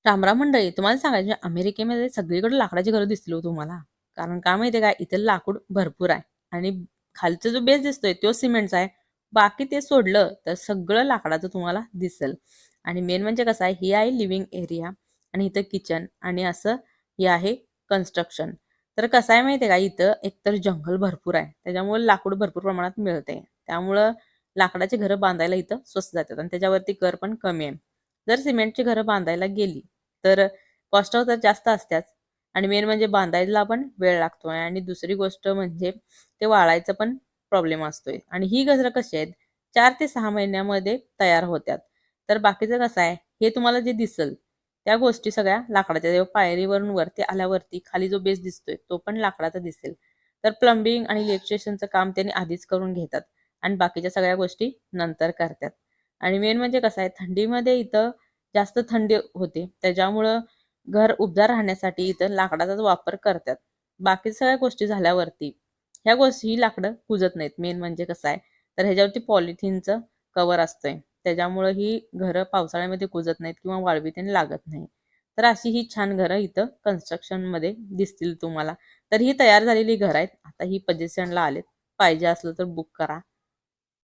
रामराम मंडळी, तुम्हाला सांगायचे अमेरिकेमध्ये सगळीकडे लाकडाची घरं दिसतील हो तुम्हाला. कारण का माहितीये का, इथे लाकूड भरपूर आहे आणि खालचा जो बेस दिसतोय तो सिमेंटचा आहे. बाकी ते सोडलं तर सगळं लाकडाचं तुम्हाला दिसेल. आणि मेन म्हणजे कसं आहे, ही आहे लिव्हिंग एरिया आणि इथं किचन आणि असं हे आहे कन्स्ट्रक्शन. तर कसं आहे माहितीये का, इथं एकतर जंगल भरपूर आहे, त्याच्यामुळे लाकूड भरपूर प्रमाणात मिळते. त्यामुळं लाकडाची घरं बांधायला इथं स्वस्त जातात आणि त्याच्यावरती कर पण कमी आहे. जर सिमेंटची घरं बांधायला गेली तर कॉस्ट तर जास्त असत्याच आणि मेन म्हणजे बांधायला पण वेळ लागतोय आणि दुसरी गोष्ट म्हणजे ते वाळायचं पण प्रॉब्लेम असतोय आणि ही घरं कशी आहेत 4 ते 6 महिन्यामध्ये तयार होत्यात. तर बाकीचं कसं आहे, हे तुम्हाला जे दिसल त्या गोष्टी सगळ्या लाकडाच्या. जेव्हा पायरीवरून वरती आल्यावरती खाली जो बेस दिसतोय तो पण लाकडाचा दिसेल. तर प्लंबिंग आणि इलेक्ट्रिशियनचं काम त्यांनी आधीच करून घेतात आणि बाकीच्या सगळ्या गोष्टी नंतर करतात. आणि मेन म्हणजे कसं आहे, थंडीमध्ये इथं जास्त थंडी होते. त्याच्यामुळं घर उबदार राहण्यासाठी इथं लाकडाचाच वापर करतात. बाकी सगळ्या गोष्टी झाल्यावरती ह्या गोष्टी ही लाकडं कुजत नाहीत. मेन म्हणजे कसं आहे, तर ह्याच्यावरती पॉलिथिनचं कव्हर असतंय. त्याच्यामुळं ही घरं पावसाळ्यामध्ये कुजत नाहीत किंवा वाळवी तेन लागत नाही. तर अशी ही छान घरं इथं कन्स्ट्रक्शनमध्ये दिसतील तुम्हाला. तर ही तयार झालेली घरं आहेत. आता ही पोझिशनला आलेत. पाहिजे असलं तर बुक करा.